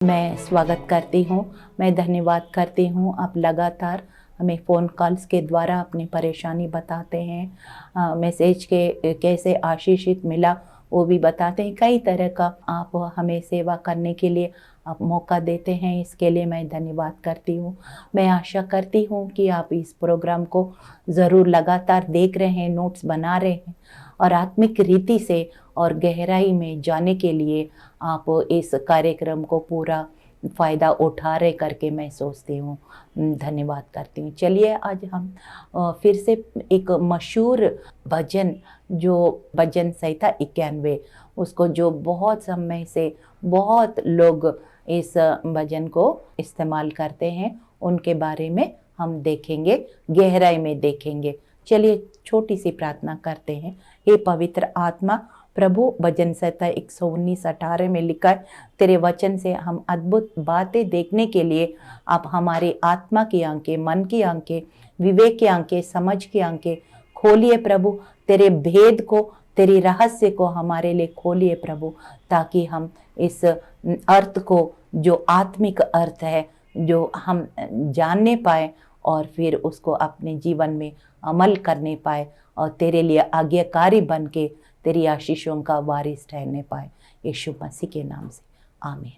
मैं स्वागत करती हूँ। मैं धन्यवाद करती हूँ, आप लगातार हमें फ़ोन कॉल्स के द्वारा अपनी परेशानी बताते हैं, मैसेज के कैसे आशीषित मिला वो भी बताते हैं। कई तरह का आप हमें सेवा करने के लिए आप मौका देते हैं, इसके लिए मैं धन्यवाद करती हूँ। मैं आशा करती हूँ कि आप इस प्रोग्राम को ज़रूर लगातार देख रहे हैं, नोट्स बना रहे हैं और आत्मिक रीति से और गहराई में जाने के लिए आप इस कार्यक्रम को पूरा फ़ायदा उठा रहे करके मैं सोचती हूँ। धन्यवाद करती हूँ। चलिए आज हम फिर से एक मशहूर भजन, जो भजन संहिता 91, उसको जो बहुत समय से बहुत लोग इस भजन को इस्तेमाल करते हैं, उनके बारे में हम देखेंगे, गहराई में देखेंगे। चलिए छोटी सी प्रार्थना करते हैं। हे पवित्र आत्मा प्रभु, भजन संहिता 119:18 में लिखा है, तेरे वचन से हम अद्भुत बातें देखने के लिए आप हमारी आत्मा की आंखें, मन की आंखें, विवेक की आंखें, समझ की आंखें खोलिए प्रभु। तेरे भेद को, तेरी रहस्य को हमारे लिए खोलिए प्रभु, ताकि हम इस अर्थ को, जो आत्मिक अर्थ है, जो हम जानने पाए और फिर उसको अपने जीवन में अमल करने पाए और तेरे लिए आज्ञाकारी बन के तेरी आशीषों का वारिस ठहरने पाए। यीशु मसीह के नाम से आमीन।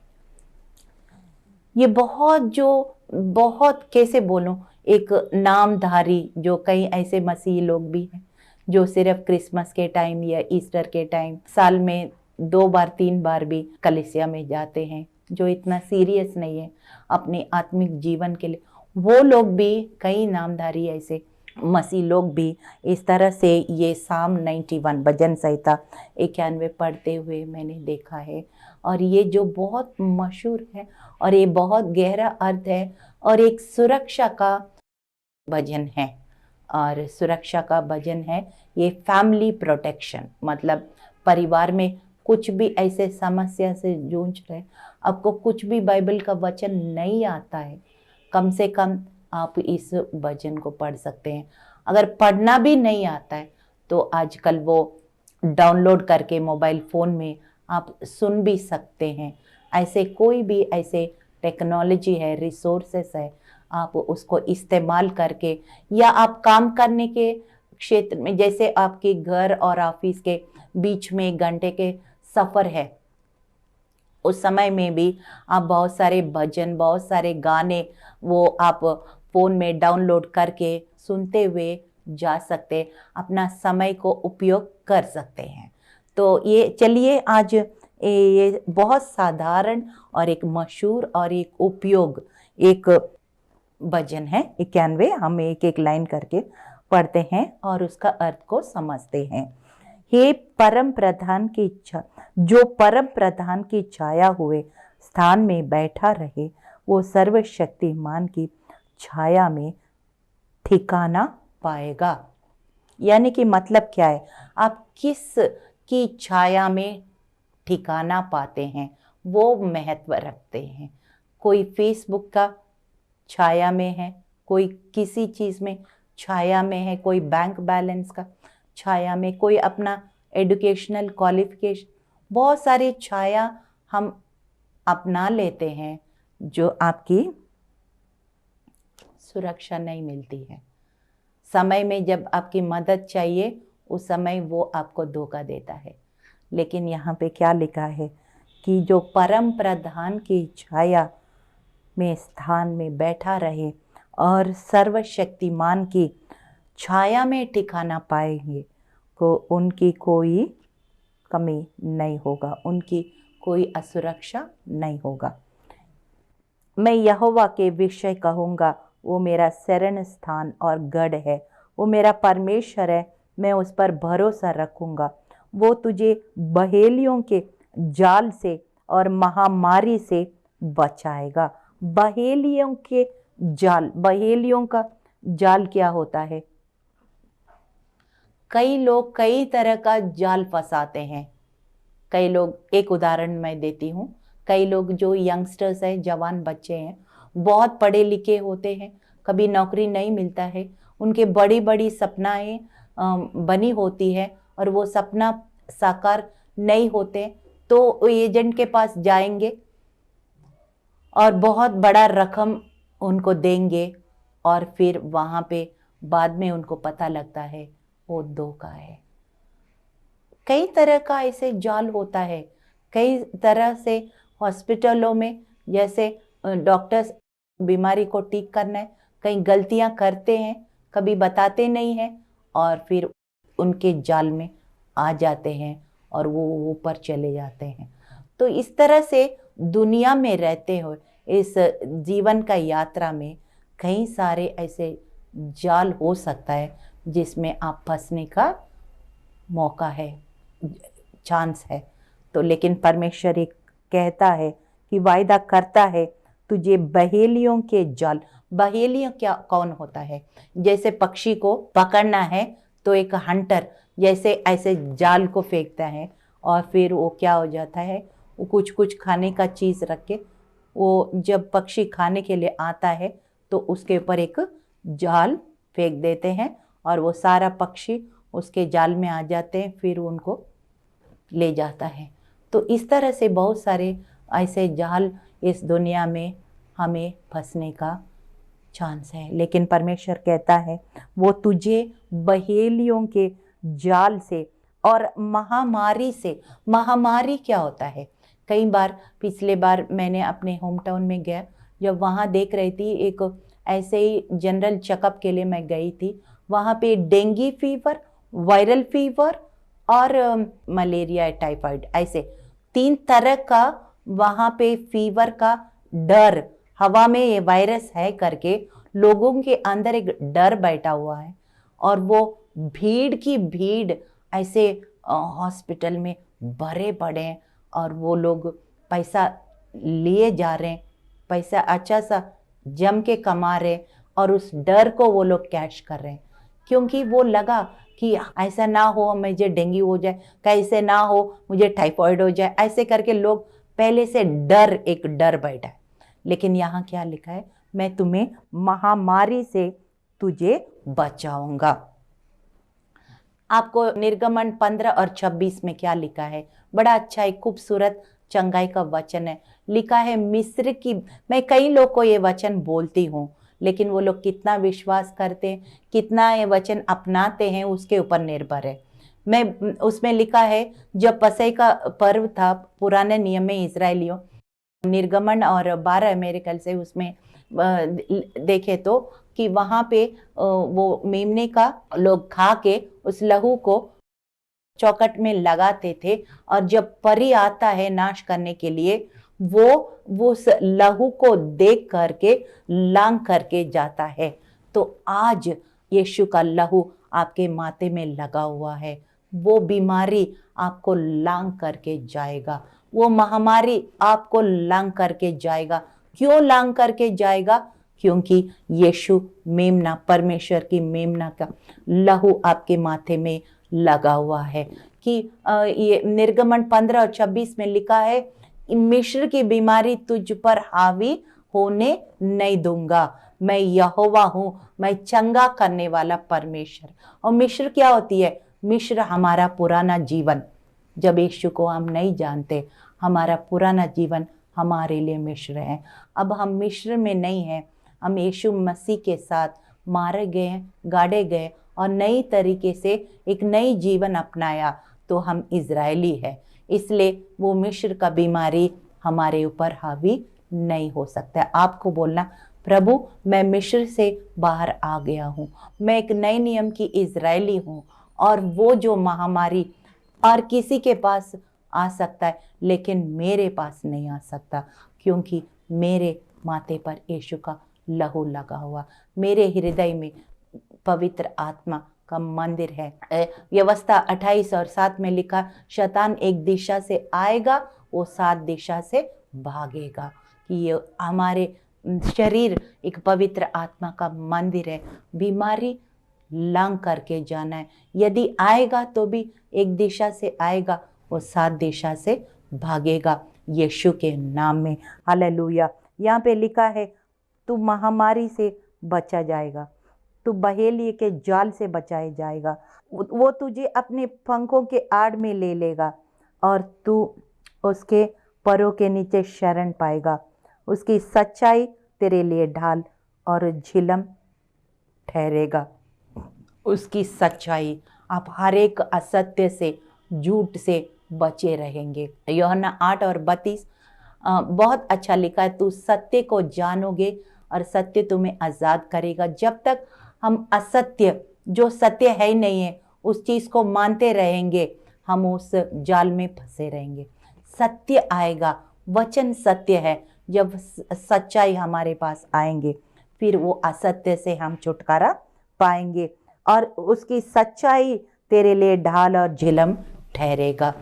ये बहुत कैसे बोलूं, एक नामधारी, जो कई ऐसे मसीही लोग भी हैं जो सिर्फ क्रिसमस के टाइम या ईस्टर के टाइम साल में 2 बार 3 बार भी कलीसिया में जाते हैं, जो इतना सीरियस नहीं है अपने आत्मिक जीवन के लिए। वो लोग भी, कई नामधारी ऐसे मसीह लोग भी इस तरह से ये साम 91 भजन संहिता 91 पढ़ते हुए मैंने देखा है। और ये जो बहुत मशहूर है और ये बहुत गहरा अर्थ है और एक सुरक्षा का भजन है। और सुरक्षा का भजन है ये, फैमिली प्रोटेक्शन, मतलब परिवार में कुछ भी ऐसे समस्या से जूझ रहे, आपको कुछ भी बाइबल का वचन नहीं आता है, कम से कम आप इस भजन को पढ़ सकते हैं। अगर पढ़ना भी नहीं आता है तो आजकल वो डाउनलोड करके मोबाइल फ़ोन में आप सुन भी सकते हैं। ऐसे कोई भी ऐसे टेक्नोलॉजी है, रिसोर्सेस है, आप उसको इस्तेमाल करके, या आप काम करने के क्षेत्र में, जैसे आपके घर और ऑफिस के बीच में 1 घंटे के सफ़र है, उस समय में भी आप बहुत सारे भजन, बहुत सारे गाने वो आप फ़ोन में डाउनलोड करके सुनते हुए जा सकते, अपना समय को उपयोग कर सकते हैं। तो ये चलिए आज ये बहुत साधारण और एक मशहूर और एक उपयोग एक भजन है 91, हम एक एक लाइन करके पढ़ते हैं और उसका अर्थ को समझते हैं। हे परम प्रधान की इच्छा, जो परम प्रधान की छाया हुए स्थान में बैठा रहे, वो सर्वशक्तिमान की छाया में ठिकाना पाएगा। यानी कि मतलब क्या है, आप किस की छाया में ठिकाना पाते हैं वो महत्व रखते हैं। कोई फेसबुक का छाया में है, कोई किसी चीज़ में छाया में है, कोई बैंक बैलेंस का छाया में, कोई अपना एजुकेशनल क्वालिफिकेशन, बहुत सारी छाया हम अपना लेते हैं जो आपकी सुरक्षा नहीं मिलती है। समय में जब आपकी मदद चाहिए, उस समय वो आपको धोखा देता है। लेकिन यहाँ पे क्या लिखा है कि जो परम प्रधान की छाया में स्थान में बैठा रहे और सर्वशक्तिमान की छाया में ठिकाना पाएंगे, को उनकी कोई कमी नहीं होगा, उनकी कोई असुरक्षा नहीं होगा। मैं यहोवा के विषय कहूँगा, वो मेरा शरण स्थान और गढ़ है, वो मेरा परमेश्वर है, मैं उस पर भरोसा रखूँगा। वो तुझे बहेलियों के जाल से और महामारी से बचाएगा। बहेलियों के जाल, बहेलियों का जाल क्या होता है? कई लोग कई तरह का जाल फंसाते हैं। कई लोग, एक उदाहरण मैं देती हूँ, कई लोग जो यंगस्टर्स हैं, जवान बच्चे हैं, बहुत पढ़े लिखे होते हैं, कभी नौकरी नहीं मिलता है, उनके बड़ी बड़ी सपनाएं बनी होती है और वो सपना साकार नहीं होते, तो एजेंट के पास जाएंगे, और बहुत बड़ा रकम उनको देंगे, और फिर वहाँ पे बाद में उनको पता लगता है वो धोखा है। कई तरह का ऐसे जाल होता है, कई तरह से हॉस्पिटलों में जैसे डॉक्टर्स बीमारी को ठीक करना है, कई गलतियां करते हैं, कभी बताते नहीं हैं, और फिर उनके जाल में आ जाते हैं और वो ऊपर चले जाते हैं। तो इस तरह से दुनिया में रहते हुए इस जीवन का यात्रा में कई सारे ऐसे जाल हो सकता है जिसमें आप फंसने का मौका है, चांस है। तो लेकिन परमेश्वर एक कहता है कि वायदा करता है तुझे बहेलियों के जाल। बहेलियों क्या कौन होता है? जैसे पक्षी को पकड़ना है तो एक हंटर जैसे ऐसे जाल को फेंकता है, और फिर वो क्या हो जाता है, वो कुछ कुछ खाने का चीज़ रख के, वो जब पक्षी खाने के लिए आता है तो उसके ऊपर एक जाल फेंक देते हैं और वो सारा पक्षी उसके जाल में आ जाते हैं, फिर उनको ले जाता है। तो इस तरह से बहुत सारे ऐसे जाल इस दुनिया में हमें फंसने का चांस है। लेकिन परमेश्वर कहता है वो तुझे बहेलियों के जाल से और महामारी से। महामारी क्या होता है? कई बार पिछले बार मैंने अपने होम टाउन में गया, जब वहाँ देख रही थी, एक ऐसे ही जनरल चेकअप के लिए मैं गई थी, वहाँ पे डेंगू फीवर, वायरल फीवर और मलेरिया, टाइफाइड, ऐसे 3 तरह का वहाँ पे फीवर का डर, हवा में ये वायरस है करके लोगों के अंदर एक डर बैठा हुआ है, और वो भीड़ की भीड़ ऐसे हॉस्पिटल में भरे पड़े हैं, और वो लोग पैसा लिए जा रहे हैं, पैसा अच्छा सा जम के कमा रहे हैं, और उस डर को वो लोग कैश कर रहे हैं, क्योंकि वो लगा कि ऐसा ना हो मुझे डेंगू हो जाए, कैसे ना हो मुझे टाइफाइड हो जाए, ऐसे करके लोग पहले से डर, एक डर बैठा है। लेकिन यहाँ क्या लिखा है? मैं तुम्हें महामारी से तुझे बचाऊंगा। आपको निर्गमन 15 और 26 में क्या लिखा है? बड़ा अच्छा एक खूबसूरत चंगाई का वचन है। लिखा है मिस्र की, मैं कई लोग को ये वचन बोलती हूँ, लेकिन वो लोग कितना विश्वास करते हैं, कितना ये वचन अपनाते हैं, उसके ऊपर निर्भर है। मैं उसमें लिखा है, जब पसई का पर्व था पुराने नियम में इजरायलियों, निर्गमन और 12 मेरे ख्याल से उसमें देखे तो, कि वहाँ पे वो मेमने का लोग खा के उस लहू को चौखट में लगाते थे, और जब परी आता है नाश करने के लिए, वो उस लहू को देख करके लांग करके जाता है। तो आज यीशु का लहू आपके माथे में लगा हुआ है, वो बीमारी आपको लांग करके जाएगा, वो महामारी आपको लांग करके जाएगा। क्यों लांग करके जाएगा? क्योंकि यीशु मेमना, परमेश्वर की मेमना का लहू आपके माथे में लगा हुआ है। कि ये निर्गमन 15 और 26 में लिखा है, मिस्र की बीमारी तुझ पर हावी होने नहीं दूंगा, मैं यहोवा हूं, मैं चंगा करने वाला परमेश्वर। और मिस्र क्या होती है? मिस्र हमारा पुराना जीवन, जब यीशु को हम नहीं जानते, हमारा पुराना जीवन हमारे लिए मिस्र है। अब हम मिस्र में नहीं हैं, हम यीशु मसीह के साथ मारे गए, गाड़े गए, और नई तरीके से एक नई जीवन अपनाया, तो हम इजरायली है। इसलिए वो मिस्र का बीमारी हमारे ऊपर हावी नहीं हो सकता। आपको बोलना, प्रभु मैं मिस्र से बाहर आ गया हूँ, मैं एक नए नियम की इजरायली हूँ, और वो जो महामारी और किसी के पास आ सकता है, लेकिन मेरे पास नहीं आ सकता, क्योंकि मेरे माथे पर यीशु का लहू लगा हुआ, मेरे हृदय में पवित्र आत्मा का मंदिर है। व्यवस्था 28 और 7 में लिखा, शैतान एक दिशा से आएगा, वो 7 दिशा से भागेगा। कि ये हमारे शरीर एक पवित्र आत्मा का मंदिर है। बीमारी लांग करके जाना है, यदि आएगा तो भी एक दिशा से आएगा, वो 7 दिशा से भागेगा यीशु के नाम में। हालेलुया। यहाँ पे लिखा है, तू महामारी से बचा जाएगा, तू बहेलिए के जाल से बचाया जाएगा, वो तुझे अपने पंखों के आड़ में ले लेगा, और तू उसके परों के नीचे शरण पाएगा। उसकी सच्चाई तेरे लिए ढाल और झिलम ठहरेगा। उसकी सच्चाई, आप हर एक असत्य से, झूठ से बचे रहेंगे। यूहन्ना 8:32 बहुत अच्छा लिखा है, तू सत्य को जानोगे और सत्य तुम्हें आजाद करेगा। जब तक हम असत्य, जो सत्य है ही नहीं है, उस चीज को मानते रहेंगे, हम उस जाल में फंसे रहेंगे। सत्य आएगा, वचन सत्य है। जब सच्चाई हमारे पास आएंगे, फिर वो असत्य से हम छुटकारा पाएंगे और उसकी सच्चाई तेरे लिए ढाल और झिलम ठहरेगा।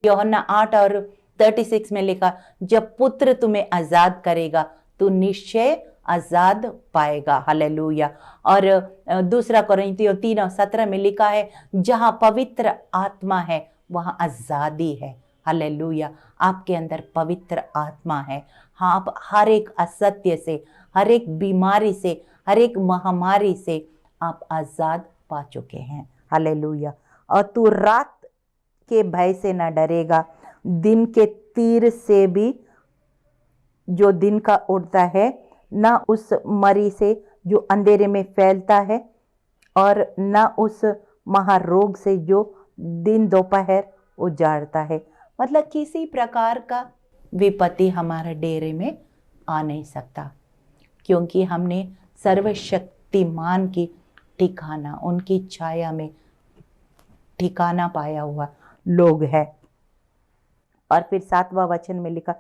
यूहन्ना 8:36 में लिखा, जब पुत्र तुम्हें आजाद करेगा तो निश्चय आजाद पाएगा। हालेलुया। और दूसरा कोरिन्थियों 3:17 में लिखा है, जहां पवित्र आत्मा है वहां आजादी है। हालेलुया। आपके अंदर पवित्र आत्मा है। हाँ, आप हर एक असत्य से, हर एक बीमारी से, हर एक महामारी से आप आजाद पा चुके हैं। हालेलुया। और तू रात के भय से न डरेगा, दिन के तीर से भी जो दिन का उड़ता है, न उस मरी से जो अंधेरे में फैलता है, और न उस महारोग से जो दिन दोपहर उजाड़ता है। मतलब किसी प्रकार का विपत्ति हमारे डेरे में आ नहीं सकता, क्योंकि हमने सर्वशक्तिमान की ठिकाना, उनकी छाया में ठिकाना पाया हुआ लोग है। और फिर 7वां वचन में लिखा,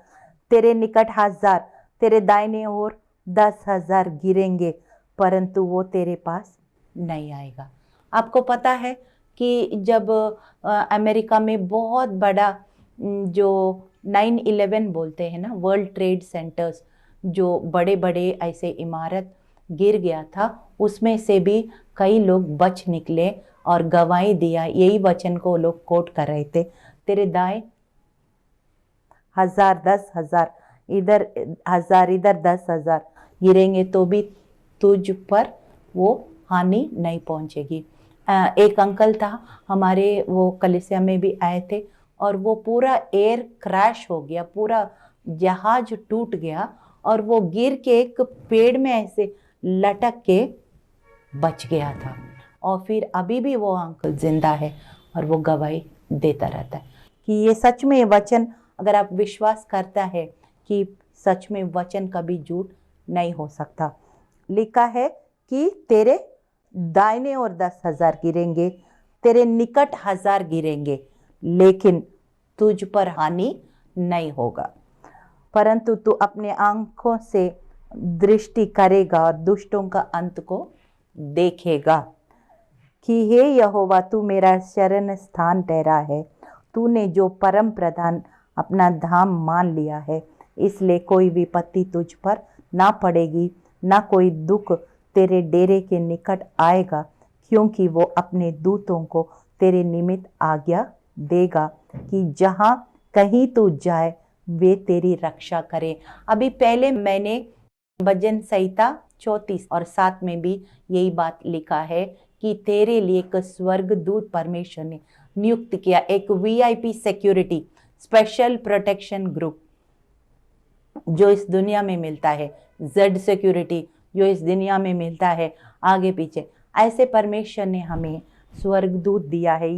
तेरे निकट 1000, तेरे दाहिने ओर 10,000 गिरेंगे, परंतु वो तेरे पास नहीं आएगा। आपको पता है कि जब अमेरिका में बहुत बड़ा जो 9/11 बोलते हैं ना, वर्ल्ड ट्रेड सेंटर्स, जो बड़े बड़े ऐसे इमारत गिर गया था, उसमें से भी कई लोग बच निकले और गवाही दिया। यही वचन को लोग कोट कर रहे थे, तेरे दाएं 1000, 10,000 इधर, 1000 इधर, 10,000 गिरेंगे तो भी तुझ पर वो हानि नहीं पहुंचेगी। एक अंकल था हमारे, वो कलीसिया में भी आए थे, और वो पूरा एयर क्रैश हो गया, पूरा जहाज टूट गया और वो गिर के एक पेड़ में ऐसे लटक के बच गया था। और फिर अभी भी वो अंकल जिंदा है और वो गवाही देता रहता है कि ये सच में वचन, अगर आप विश्वास करता है कि सच में वचन कभी झूठ नहीं हो सकता। लिखा है कि तेरे दाहिने ओर 10,000 गिरेंगे, तेरे निकट 1000 गिरेंगे, लेकिन तुझ पर हानि नहीं होगा। परंतु तू अपने आंखों से दृष्टि करेगा और दुष्टों का अंत को देखेगा कि हे यहोवा, तू मेरा शरण स्थान ठहरा है, तूने जो परम प्रधान अपना धाम मान लिया है, इसलिए कोई विपत्ति तुझ पर ना पड़ेगी, ना कोई दुख तेरे डेरे के निकट आएगा, क्योंकि वो अपने दूतों को तेरे निमित्त आज्ञा देगा कि जहाँ कहीं तू जाए वे तेरी रक्षा करें। अभी पहले मैंने भजन संहिता 34 और 7 में भी यही बात लिखा है कि तेरे लिए एक स्वर्गदूत परमेश्वर ने नियुक्त किया, एक VIP security, special protection group जो इस दुनिया में मिलता है, Z सिक्योरिटी जो इस दुनिया में मिलता है आगे पीछे, ऐसे परमेश्वर ने हमें स्वर्गदूत दिया है।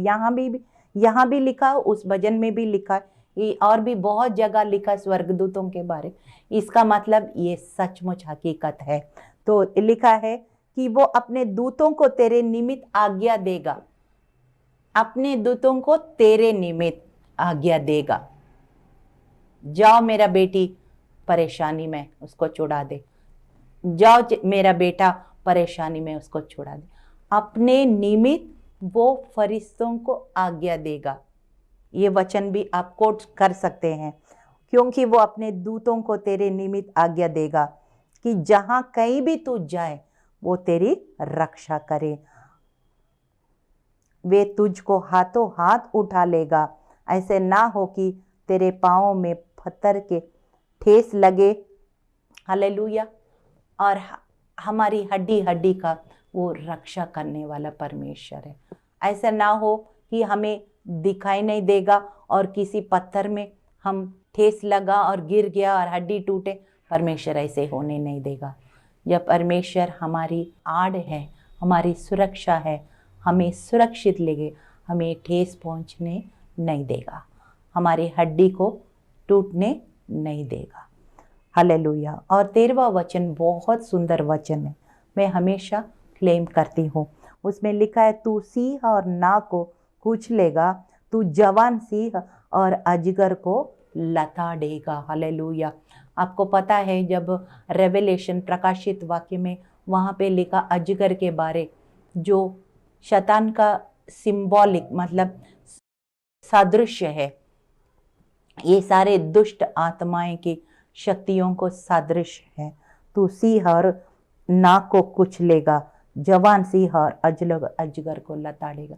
यहाँ भी लिखा, उस भजन में भी लिखा, और भी बहुत जगह लिखा स्वर्गदूतों के बारे। इसका मतलब ये सचमुच हकीकत है। तो लिखा है कि वो अपने दूतों को तेरे निमित्त आज्ञा देगा, अपने दूतों को तेरे निमित्त आज्ञा देगा, जाओ मेरा बेटी परेशानी में उसको छुड़ा दे, जाओ मेरा बेटा परेशानी में उसको छुड़ा दे। अपने निमित्त वो फरिश्तों को आज्ञा देगा। ये वचन भी आप कोट कर सकते हैं, क्योंकि वो अपने दूतों को तेरे निमित्त आज्ञा देगा कि जहां कहीं भी तू जाए वो तेरी रक्षा करे। वे तुझको हाथों हाथ उठा लेगा, ऐसे ना हो कि तेरे पाँवों में पत्थर के ठेस लगे। हालेलुया। और हमारी हड्डी हड्डी का वो रक्षा करने वाला परमेश्वर है। ऐसा ना हो कि हमें दिखाई नहीं देगा और किसी पत्थर में हम ठेस लगा और गिर गया और हड्डी टूटे, परमेश्वर ऐसे होने नहीं देगा। जब परमेश्वर हमारी आड़ है, हमारी सुरक्षा है, हमें सुरक्षित लेगे, हमें ठेस पहुंचने नहीं देगा, हमारी हड्डी को टूटने नहीं देगा। हालेलुया। और 13वां वचन बहुत सुंदर वचन है, मैं हमेशा क्लेम करती हूँ। उसमें लिखा है, तू सिंह और नाग को कुचलेगा, तू जवान सिंह और अजगर को लताड़ेगा। हालेलुया। आपको पता है जब रेवलेशन प्रकाशित वाक्य में वहाँ पे लिखा अजगर के बारे, जो शैतान का सिंबॉलिक मतलब सादृश्य है, ये सारे दुष्ट आत्माएं की शक्तियों को सादृश्य है। तू सिंह और नाग को कुचलेगा, जवान सिंह और अजगर को लताड़ेगा।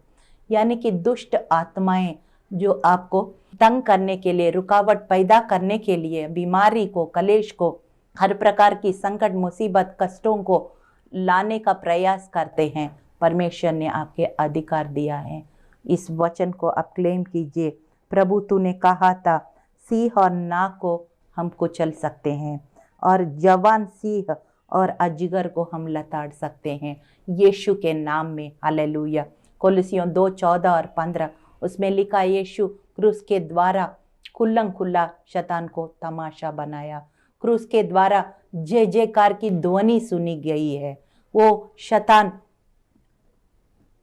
यानी कि दुष्ट आत्माएं जो आपको तंग करने के लिए, रुकावट पैदा करने के लिए, बीमारी को, कलेश को, हर प्रकार की संकट, मुसीबत, कष्टों को लाने का प्रयास करते हैं, परमेश्वर ने आपके अधिकार दिया है। इस वचन को आप क्लेम कीजिए। प्रभु तूने कहा था सिंह और नाग को हम कुचल सकते हैं और जवान सिंह और अजगर को हम लताड़ सकते हैं यीशु के नाम में। हालेलुया। कोलोसियों 2:14 और 15 उसमें लिखा, यीशु क्रूस के द्वारा खुल्लम खुल्ला शैतान को तमाशा बनाया। क्रूस के द्वारा जय जयकार की ध्वनि सुनी गई है। वो शैतान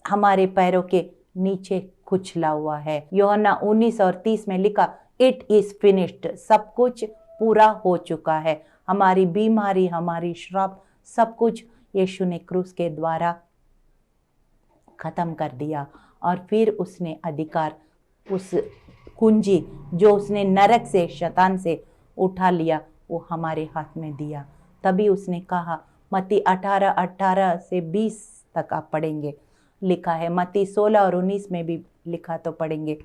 हमारे पैरों के नीचे कुचला हुआ है। यूहन्ना 19 और 30 में लिखा, इट इज फिनिश्ड, सब कुछ पूरा हो चुका है। हमारी बीमारी, हमारी श्राप, सब कुछ यीशु ने क्रूस के द्वारा खत्म कर दिया। और फिर उसने अधिकार, उस कुंजी जो उसने नरक से, शैतान से उठा लिया, वो हमारे हाथ में दिया। तभी उसने कहा, मत्ती 18:18 से 20 तक आप पढ़ेंगे, लिखा है। मत्ती 16 और 19 में भी लिखा तो पढ़ेंगे,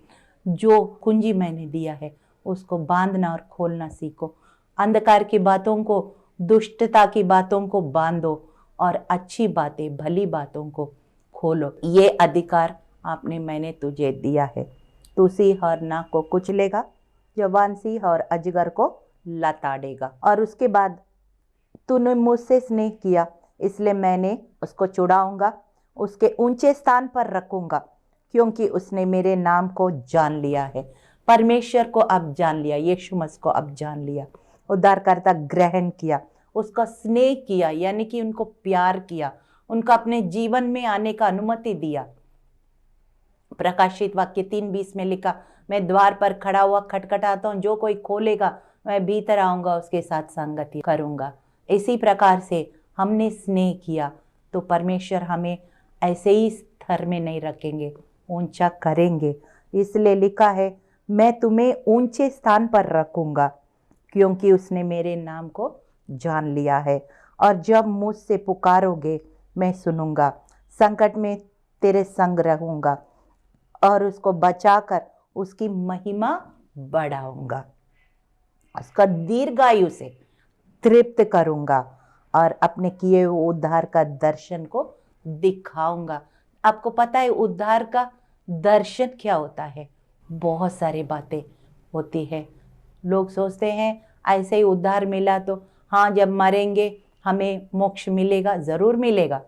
जो कुंजी मैंने दिया है उसको बांधना और खोलना सीखो। अंधकार की बातों को, दुष्टता की बातों को बांधो और अच्छी बातें, भली बातों को खोलो। ये अधिकार आपने, मैंने तुझे दिया है। तू सिंह और नाग को कुचलेगा, जवान सिंह और अजगर को लताड़ेगा। और उसके बाद, तूने मुझसे स्नेह किया इसलिए मैंने उसको छुड़ाऊंगा, उसके ऊंचे स्थान पर रखूंगा, क्योंकि उसने मेरे नाम को जान लिया है। परमेश्वर को अब जान लिया, यीशु मसीह को अब जान लिया, उद्धारकर्ता ग्रहण किया, उसका स्नेह किया, यानी कि उनको प्यार किया, उनका अपने जीवन में आने का अनुमति दिया। प्रकाशित वाक्य 3:20 में लिखा, मैं द्वार पर खड़ा हुआ खटखटाता हूँ, जो कोई खोलेगा मैं भीतर आऊंगा, उसके साथ संगति करूंगा। इसी प्रकार से हमने स्नेह किया तो परमेश्वर हमें ऐसे ही स्तर में नहीं रखेंगे, ऊंचा करेंगे। इसलिए लिखा है, मैं तुम्हें ऊंचे स्थान पर रखूंगा, क्योंकि उसने मेरे नाम को जान लिया है। और जब मुझसे पुकारोगे मैं सुनूंगा, संकट में तेरे संग रहूंगा और उसको बचाकर उसकी महिमा बढ़ाऊंगा, उसका दीर्घायु से तृप्त करूंगा और अपने किए हुए उद्धार का दर्शन को दिखाऊंगा। आपको पता है उद्धार का दर्शन क्या होता है? बहुत सारी बातें होती है। लोग सोचते हैं ऐसे ही उद्धार मिला तो हाँ, जब मरेंगे हमें मोक्ष मिलेगा। ज़रूर मिलेगा,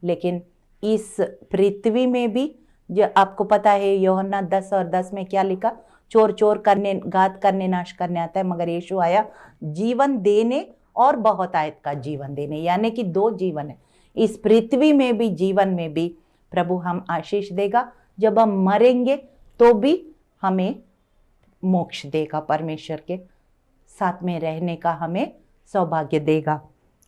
लेकिन इस पृथ्वी में भी, जो आपको पता है यूहन्ना 10 और 10 में क्या लिखा, चोर चोर करने, घात करने, नाश करने आता है, मगर यीशु आया जीवन देने और बहुत आयत का जीवन देने। यानी कि 2 जीवन है, इस पृथ्वी में भी, जीवन में भी प्रभु हम आशीष देगा। जब हम मरेंगे तो भी हमें मोक्ष देगा, परमेश्वर के साथ में रहने का हमें सौभाग्य देगा।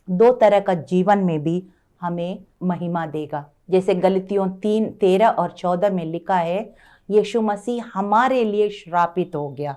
2 तरह का जीवन में भी हमें महिमा देगा। जैसे गलतियों 3:13 और 14 में लिखा है, यीशु मसीह हमारे लिए श्रापित हो गया,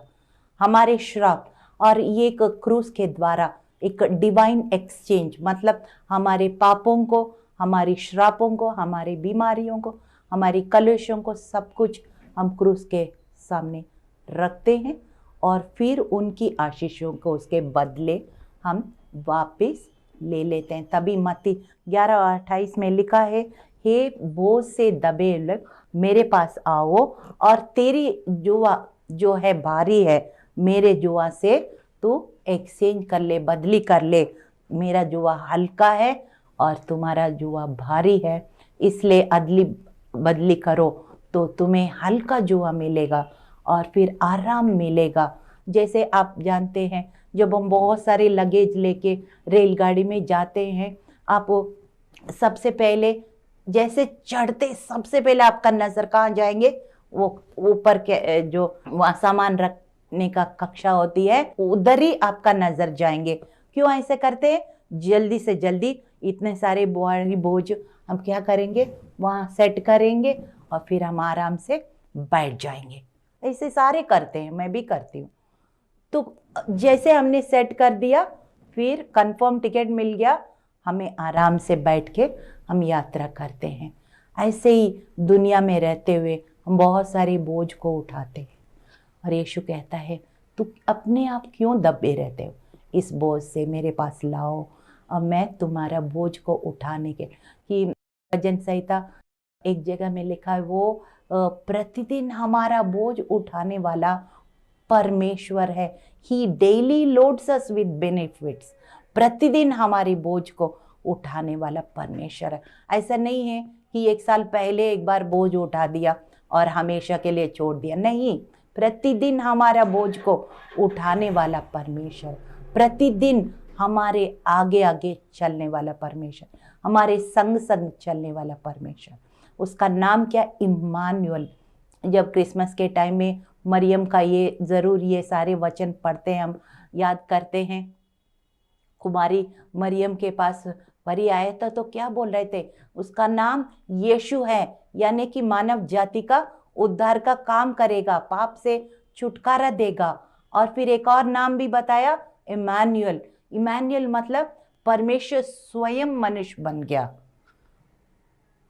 हमारे श्राप, और ये एक क्रूस के द्वारा एक डिवाइन एक्सचेंज, मतलब हमारे पापों को, हमारी श्रापों को, हमारी बीमारियों को, हमारी कलेशों को, सब कुछ हम क्रूस के सामने रखते हैं और फिर उनकी आशीषों को, उसके बदले हम वापस ले लेते हैं। तभी मत्ती 11 और 28 में लिखा है, हे बोझ से दबे लोग मेरे पास आओ और तेरी जो है भारी है, मेरे जुआ से तू एक्सचेंज कर ले, बदली कर ले। मेरा जुआ हल्का है और तुम्हारा जुआ भारी है, इसलिए अदली बदली करो तो तुम्हें हल्का जुआ मिलेगा और फिर आराम मिलेगा। जैसे आप जानते हैं, जब हम बहुत सारे लगेज लेके रेलगाड़ी में जाते हैं, आप सबसे पहले जैसे चढ़ते सबसे पहले आपका नज़र कहाँ जाएंगे? वो ऊपर के जो वहाँ सामान रखने का कक्षा होती है, उधर ही आपका नज़र जाएंगे। क्यों ऐसे करते हैं? जल्दी से जल्दी इतने सारे भारी बोझ हम क्या करेंगे? वहाँ सेट करेंगे और फिर हम आराम से बैठ जाएंगे। ऐसे सारे करते हैं, मैं भी करती हूँ। तो जैसे हमने सेट कर दिया, फिर कंफर्म टिकट मिल गया, हमें आराम से बैठ के हम यात्रा करते हैं। ऐसे ही दुनिया में रहते हुए हम बहुत सारे बोझ को उठाते हैं और यीशु कहता है, तू अपने आप क्यों दबे रहते हो? इस बोझ से मेरे पास लाओ और मैं तुम्हारा बोझ को उठाने के। कि भजन संहिता एक जगह में लिखा है, वो प्रतिदिन हमारा बोझ उठाने वाला परमेश्वर है। He daily loads us with benefits. प्रतिदिन हमारी बोझ को उठाने वाला परमेश्वर है। ऐसा नहीं है कि एक साल पहले एक बार बोझ उठा दिया और हमेशा के लिए छोड़ दिया, नहीं। प्रतिदिन हमारा बोझ को उठाने वाला परमेश्वर, प्रतिदिन हमारे आगे आगे चलने वाला परमेश्वर, हमारे संग संग चलने वाला परमेश्वर। उसका नाम क्या? इम्मानुएल। जब क्रिसमस के टाइम में मरियम का ये ज़रूर ये सारे वचन पढ़ते हैं, हम याद करते हैं। कुमारी मरियम के पास परी आया था तो क्या बोल रहे थे? उसका नाम यीशु है, यानी कि मानव जाति का उद्धार का काम करेगा, पाप से छुटकारा देगा। और फिर एक और नाम भी बताया, इम्मानुएल। इम्मानुएल मतलब परमेश्वर स्वयं मनुष्य बन गया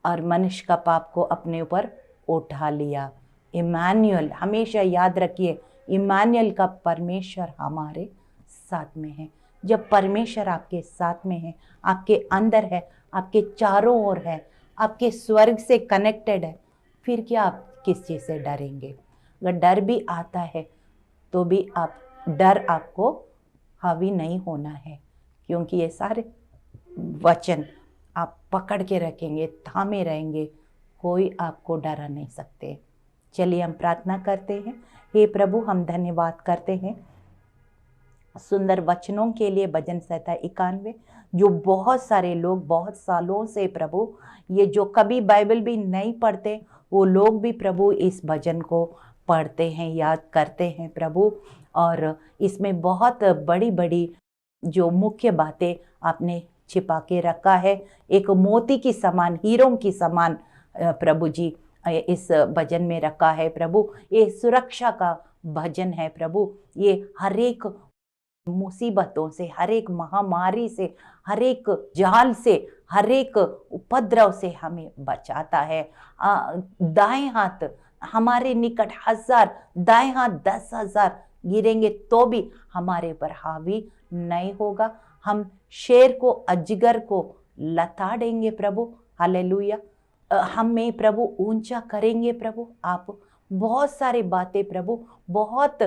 और मनुष्य का पाप को अपने ऊपर उठा लिया। इम्मानुएल, हमेशा याद रखिए, इम्मानुएल का परमेश्वर हमारे साथ में है। जब परमेश्वर आपके साथ में है, आपके अंदर है, आपके चारों ओर है, आपके स्वर्ग से कनेक्टेड है, फिर क्या आप किस चीज़ से डरेंगे? अगर डर भी आता है तो भी डर आपको हावी नहीं होना है, क्योंकि ये सारे वचन आप पकड़ के रखेंगे, थामे रहेंगे, कोई आपको डरा नहीं सकते। चलिए हम प्रार्थना करते हैं। हे प्रभु, हम धन्यवाद करते हैं सुंदर वचनों के लिए। भजन संहिता 91 जो बहुत सारे लोग बहुत सालों से प्रभु, ये जो कभी बाइबल भी नहीं पढ़ते, वो लोग भी प्रभु इस भजन को पढ़ते हैं, याद करते हैं प्रभु। और इसमें बहुत बड़ी बड़ी जो मुख्य बातें आपने छिपा के रखा है, एक मोती की समान, हीरों की समान प्रभु जी इस भजन में रखा है प्रभु। ये सुरक्षा का भजन है प्रभु। ये हर एक मुसीबतों से, हर एक महामारी से, हर एक जाल से, हर एक उपद्रव से हमें बचाता है। दाएं हाथ हमारे निकट 1000, दाएं हाथ 10,000 गिरेंगे तो भी हमारे पर हावी नहीं होगा। हम शेर को, अजगर को लताड़ेंगे प्रभु। हालेलुया। हमें प्रभु ऊंचा करेंगे प्रभु। आप बहुत सारी बातें प्रभु, बहुत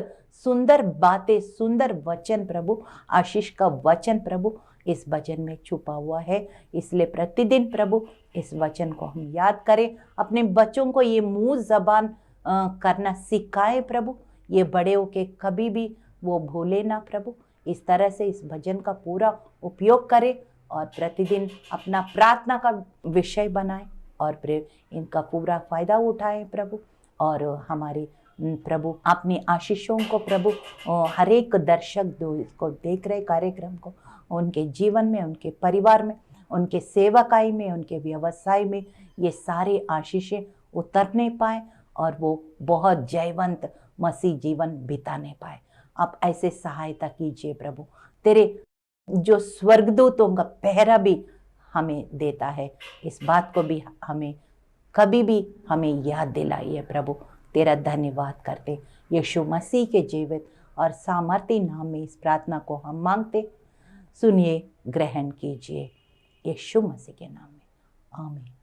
सुंदर बातें, सुंदर वचन प्रभु, आशीष का वचन प्रभु इस वचन में छुपा हुआ है। इसलिए प्रतिदिन प्रभु इस वचन को हम याद करें, अपने बच्चों को ये मुंह जबान करना सिखाएं प्रभु। ये बड़े होके कभी भी वो भूले ना प्रभु। इस तरह से इस भजन का पूरा उपयोग करें और प्रतिदिन अपना प्रार्थना का विषय बनाएं और फिर इनका पूरा फायदा उठाएं प्रभु। और हमारे प्रभु अपनी आशीषों को प्रभु हर एक दर्शक को देख रहे कार्यक्रम को, उनके जीवन में, उनके परिवार में, उनके सेवकाई में, उनके व्यवसाय में ये सारे आशीषें उतरने पाए और वो बहुत जयवंत मसीह जीवन बिताने पाए। आप ऐसे सहायता कीजिए प्रभु। तेरे जो स्वर्गदूतों का पहरा भी हमें देता है, इस बात को भी हमें कभी भी हमें याद दिलाइए प्रभु। तेरा धन्यवाद करते यीशु मसीह के जीवित और सामर्थी नाम में इस प्रार्थना को हम मांगते। सुनिए, ग्रहण कीजिए यीशु मसीह के नाम में, आमीन।